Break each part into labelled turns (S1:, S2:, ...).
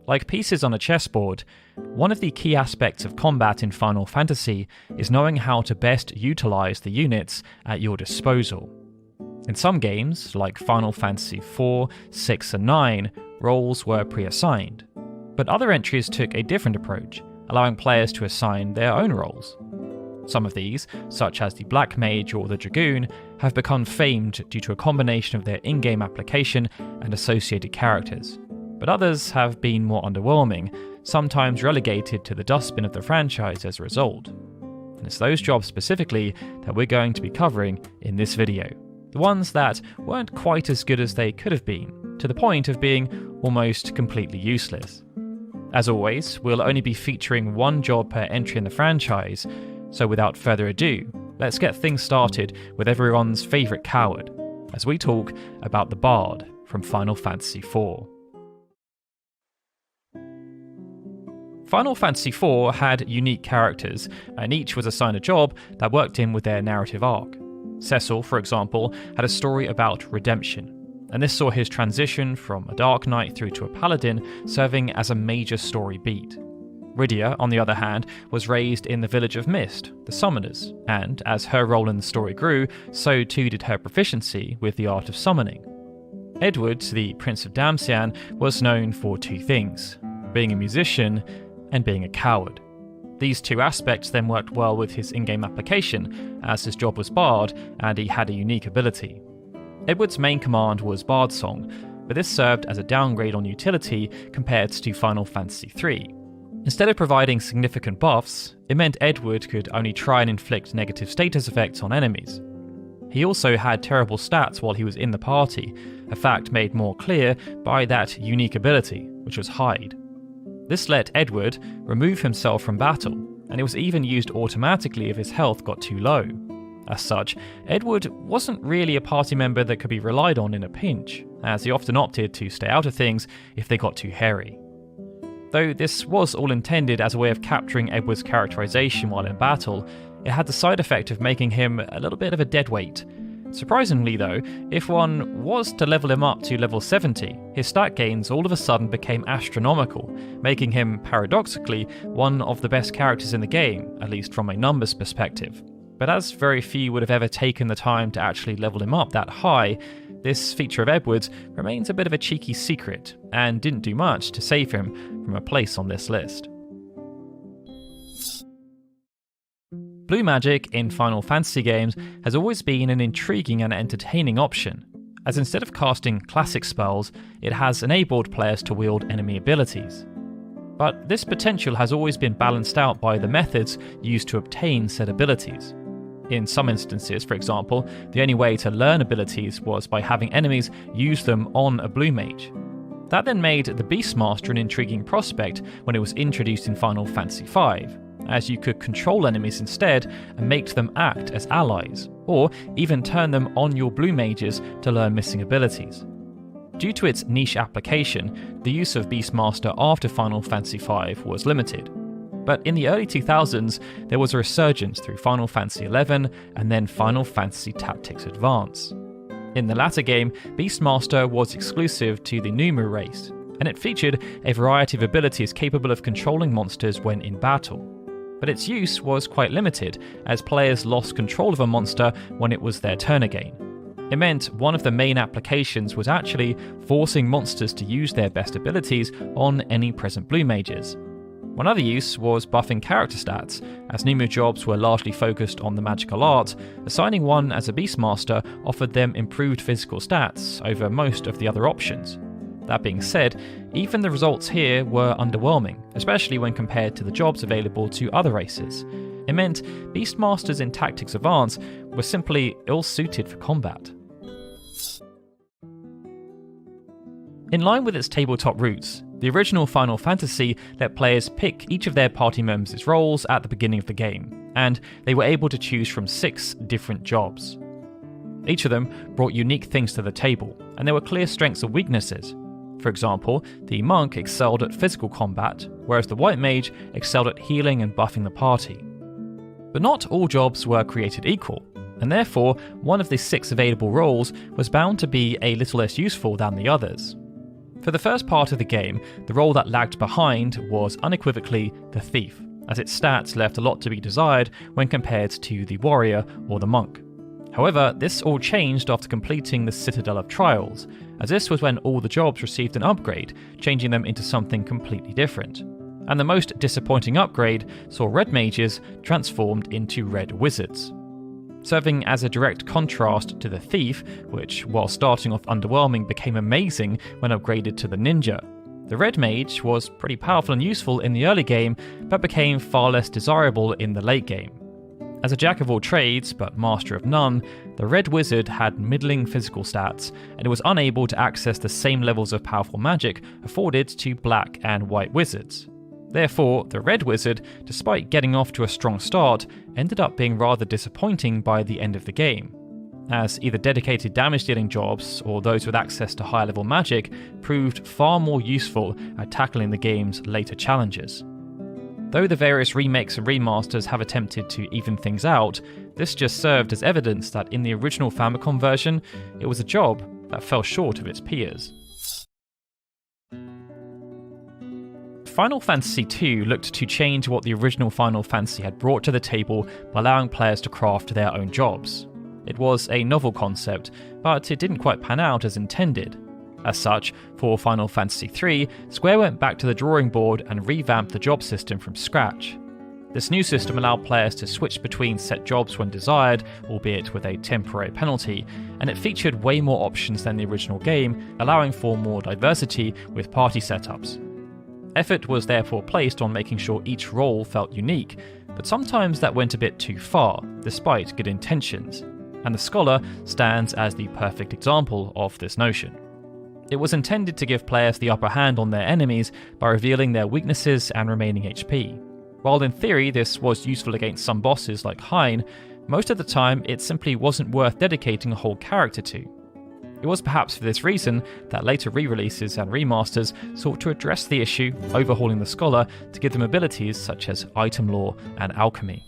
S1: Like pieces on a chessboard, one of the key aspects of combat in Final Fantasy is knowing how to best utilize the units at your disposal. In some games, like Final Fantasy IV, VI and 9, roles were pre-assigned, but other entries took a different approach, allowing players to assign their own roles. Some of these, such as the Black Mage or the Dragoon, have become famed due to a combination of their in-game application and associated characters, but others have been more underwhelming, sometimes relegated to the dustbin of the franchise as a result. And it's those jobs specifically that we're going to be covering in this video. The ones that weren't quite as good as they could have been, to the point of being almost completely useless. As always, we'll only be featuring one job per entry in the franchise, so without further ado, let's get things started with everyone's favourite coward, as we talk about the Bard from Final Fantasy IV. Final Fantasy IV had unique characters, and each was assigned a job that worked in with their narrative arc. Cecil, for example, had a story about redemption, and this saw his transition from a Dark Knight through to a Paladin serving as a major story beat. Rydia, on the other hand, was raised in the Village of Mist, the Summoners, and as her role in the story grew, so too did her proficiency with the art of summoning. Edward, the Prince of Damcian, was known for two things: being a musician and being a coward. These two aspects then worked well with his in-game application, as his job was Bard and he had a unique ability. Edward's main command was Bard Song, but this served as a downgrade on utility compared to Final Fantasy III. Instead of providing significant buffs, it meant Edward could only try and inflict negative status effects on enemies. He also had terrible stats while he was in the party, a fact made more clear by that unique ability, which was Hide. This let Edward remove himself from battle, and it was even used automatically if his health got too low. As such, Edward wasn't really a party member that could be relied on in a pinch, as he often opted to stay out of things if they got too hairy. Though this was all intended as a way of capturing Edward's characterization while in battle, it had the side effect of making him a little bit of a deadweight. Surprisingly though, if one was to level him up to level 70, his stat gains all of a sudden became astronomical, making him, paradoxically, one of the best characters in the game, at least from a numbers perspective. But as very few would have ever taken the time to actually level him up that high, this feature of Edward's remains a bit of a cheeky secret, and didn't do much to save him from a place on this list. Blue magic in Final Fantasy games has always been an intriguing and entertaining option, as instead of casting classic spells, it has enabled players to wield enemy abilities. But this potential has always been balanced out by the methods used to obtain said abilities. In some instances, for example, the only way to learn abilities was by having enemies use them on a blue mage. That then made the Beastmaster an intriguing prospect when it was introduced in Final Fantasy V, as you could control enemies instead and make them act as allies, or even turn them on your blue mages to learn missing abilities. Due to its niche application, the use of Beastmaster after Final Fantasy V was limited. But in the early 2000s, there was a resurgence through Final Fantasy XI and then Final Fantasy Tactics Advance. In the latter game, Beastmaster was exclusive to the Numu race, and it featured a variety of abilities capable of controlling monsters when in battle. But its use was quite limited, as players lost control of a monster when it was their turn again. It meant one of the main applications was actually forcing monsters to use their best abilities on any present blue mages. One other use was buffing character stats, as Numu jobs were largely focused on the magical art. Assigning one as a Beastmaster offered them improved physical stats over most of the other options. That being said, even the results here were underwhelming, especially when compared to the jobs available to other races. It meant Beastmasters in Tactics Advance were simply ill-suited for combat. In line with its tabletop roots, the original Final Fantasy let players pick each of their party members' roles at the beginning of the game, and they were able to choose from 6 different jobs. Each of them brought unique things to the table, and there were clear strengths and weaknesses. For example, the monk excelled at physical combat, whereas the white mage excelled at healing and buffing the party. But not all jobs were created equal, and therefore one of the 6 available roles was bound to be a little less useful than the others. For the first part of the game, the role that lagged behind was unequivocally the thief, as its stats left a lot to be desired when compared to the warrior or the monk. However, this all changed after completing the Citadel of Trials, as this was when all the jobs received an upgrade, changing them into something completely different. And the most disappointing upgrade saw red mages transformed into red wizards. Serving as a direct contrast to the thief, which, while starting off underwhelming, became amazing when upgraded to the ninja. The red mage was pretty powerful and useful in the early game, but became far less desirable in the late game. As a jack of all trades, but master of none, the red wizard had middling physical stats, and it was unable to access the same levels of powerful magic afforded to black and white wizards. Therefore, the red wizard, despite getting off to a strong start, ended up being rather disappointing by the end of the game, as either dedicated damage-dealing jobs or those with access to higher level magic proved far more useful at tackling the game's later challenges. Though the various remakes and remasters have attempted to even things out, this just served as evidence that in the original Famicom version, it was a job that fell short of its peers. Final Fantasy II looked to change what the original Final Fantasy had brought to the table by allowing players to craft their own jobs. It was a novel concept, but it didn't quite pan out as intended. As such, for Final Fantasy III, Square went back to the drawing board and revamped the job system from scratch. This new system allowed players to switch between set jobs when desired, albeit with a temporary penalty, and it featured way more options than the original game, allowing for more diversity with party setups. Effort was therefore placed on making sure each role felt unique, but sometimes that went a bit too far, despite good intentions, and the Scholar stands as the perfect example of this notion. It was intended to give players the upper hand on their enemies by revealing their weaknesses and remaining HP. While in theory this was useful against some bosses like Hein, most of the time it simply wasn't worth dedicating a whole character to. It was perhaps for this reason that later re-releases and remasters sought to address the issue, overhauling the Scholar to give them abilities such as item lore and alchemy.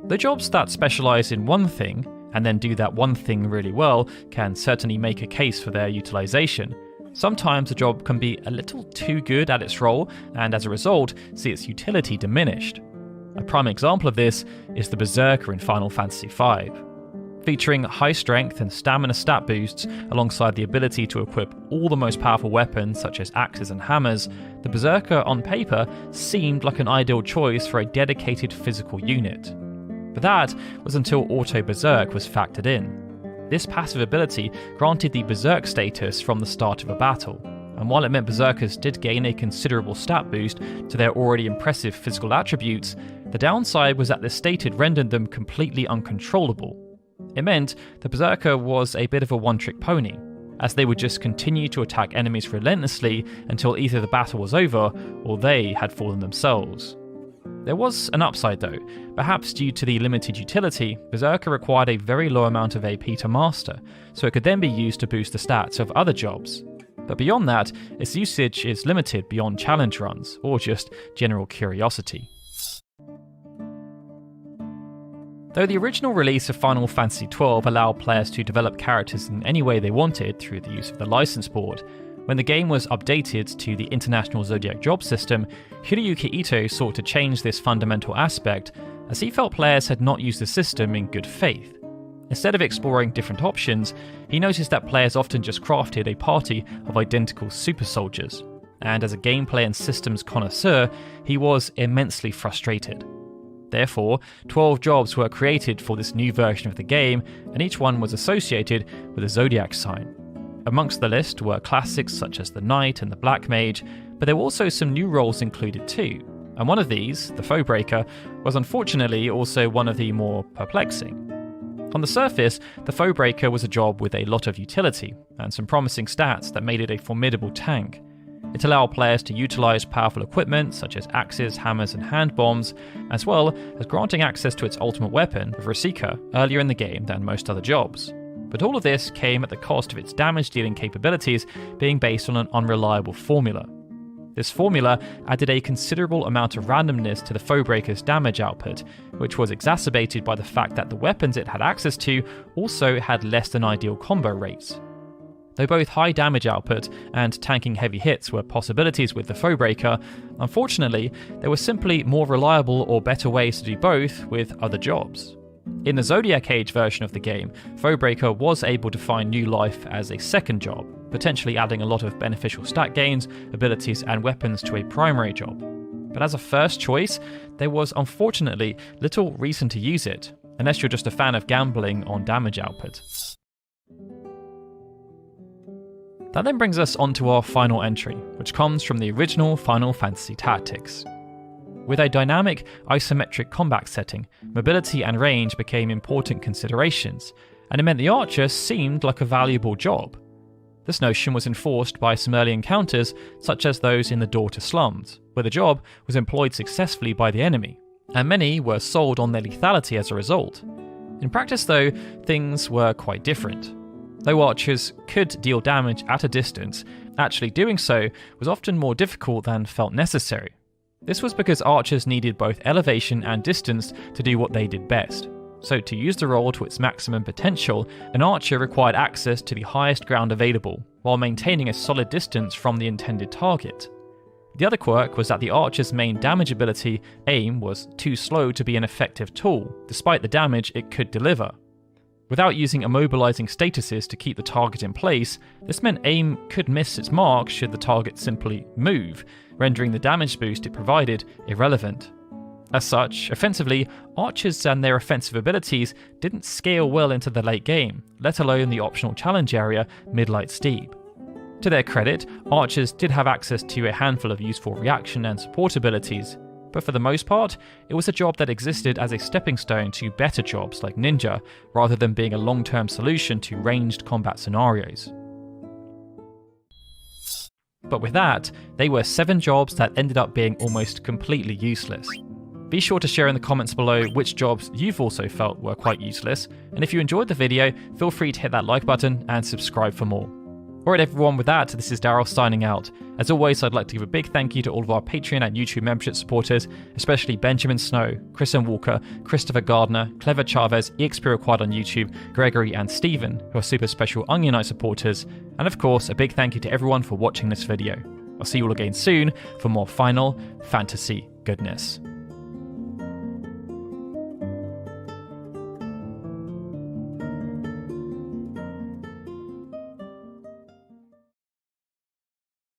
S1: The jobs that specialise in one thing, and then do that one thing really well, can certainly make a case for their utilisation. Sometimes a job can be a little too good at its role, and as a result, see its utility diminished. A prime example of this is the Berserker in Final Fantasy V. Featuring high strength and stamina stat boosts, alongside the ability to equip all the most powerful weapons such as axes and hammers, the Berserker on paper seemed like an ideal choice for a dedicated physical unit. But that was until Auto Berserk was factored in. This passive ability granted the Berserk status from the start of a battle, and while it meant Berserkers did gain a considerable stat boost to their already impressive physical attributes, the downside was that this stated rendered them completely uncontrollable. It meant the Berserker was a bit of a one-trick pony, as they would just continue to attack enemies relentlessly until either the battle was over or they had fallen themselves. There was an upside though. Perhaps due to the limited utility, Berserker required a very low amount of AP to master, so it could then be used to boost the stats of other jobs. But beyond that, its usage is limited beyond challenge runs, or just general curiosity. Though the original release of Final Fantasy XII allowed players to develop characters in any way they wanted through the use of the license board, when the game was updated to the International Zodiac job system, Hiroyuki Ito sought to change this fundamental aspect, as he felt players had not used the system in good faith. Instead of exploring different options, he noticed that players often just crafted a party of identical super soldiers, and as a gameplay and systems connoisseur, he was immensely frustrated. Therefore, 12 jobs were created for this new version of the game, and each one was associated with a zodiac sign. Amongst the list were classics such as the Knight and the Black Mage, but there were also some new roles included too, and one of these, the Foebreaker, was unfortunately also one of the more perplexing. On the surface, the Foebreaker was a job with a lot of utility, and some promising stats that made it a formidable tank. It allowed players to utilise powerful equipment such as axes, hammers and hand bombs, as well as granting access to its ultimate weapon, Vrasika, earlier in the game than most other jobs. But all of this came at the cost of its damage-dealing capabilities being based on an unreliable formula. This formula added a considerable amount of randomness to the Foebreaker's damage output, which was exacerbated by the fact that the weapons it had access to also had less than ideal combo rates. Though both high damage output and tanking heavy hits were possibilities with the Foebreaker, unfortunately, there were simply more reliable or better ways to do both with other jobs. In the Zodiac Age version of the game, Foebreaker was able to find new life as a second job, potentially adding a lot of beneficial stat gains, abilities, and weapons to a primary job. But as a first choice, there was unfortunately little reason to use it, unless you're just a fan of gambling on damage output. That then brings us onto our final entry, which comes from the original Final Fantasy Tactics. With a dynamic, isometric combat setting, mobility and range became important considerations, and it meant the archer seemed like a valuable job. This notion was enforced by some early encounters, such as those in the Door to Slums, where the job was employed successfully by the enemy, and many were sold on their lethality as a result. In practice, though, things were quite different. Though archers could deal damage at a distance, actually doing so was often more difficult than felt necessary. This was because archers needed both elevation and distance to do what they did best. So to use the role to its maximum potential, an archer required access to the highest ground available, while maintaining a solid distance from the intended target. The other quirk was that the archer's main damage ability, Aim, was too slow to be an effective tool, despite the damage it could deliver. Without using immobilizing statuses to keep the target in place, this meant Aim could miss its mark should the target simply move, rendering the damage boost it provided irrelevant. As such, offensively, archers and their offensive abilities didn't scale well into the late game, let alone the optional challenge area, Midlight Steep. To their credit, archers did have access to a handful of useful reaction and support abilities, but for the most part, it was a job that existed as a stepping stone to better jobs like Ninja, rather than being a long-term solution to ranged combat scenarios. But with that, they were 7 jobs that ended up being almost completely useless. Be sure to share in the comments below which jobs you've also felt were quite useless, and if you enjoyed the video, feel free to hit that like button and subscribe for more. Alright everyone, with that, this is Daryl signing out. As always, I'd like to give a big thank you to all of our Patreon and YouTube membership supporters, especially Benjamin Snow, Chris M. Walker, Christopher Gardner, Clever Chavez, EXP Required on YouTube, Gregory and Stephen, who are super special Onion Knight supporters, and of course, a big thank you to everyone for watching this video. I'll see you all again soon for more Final Fantasy goodness.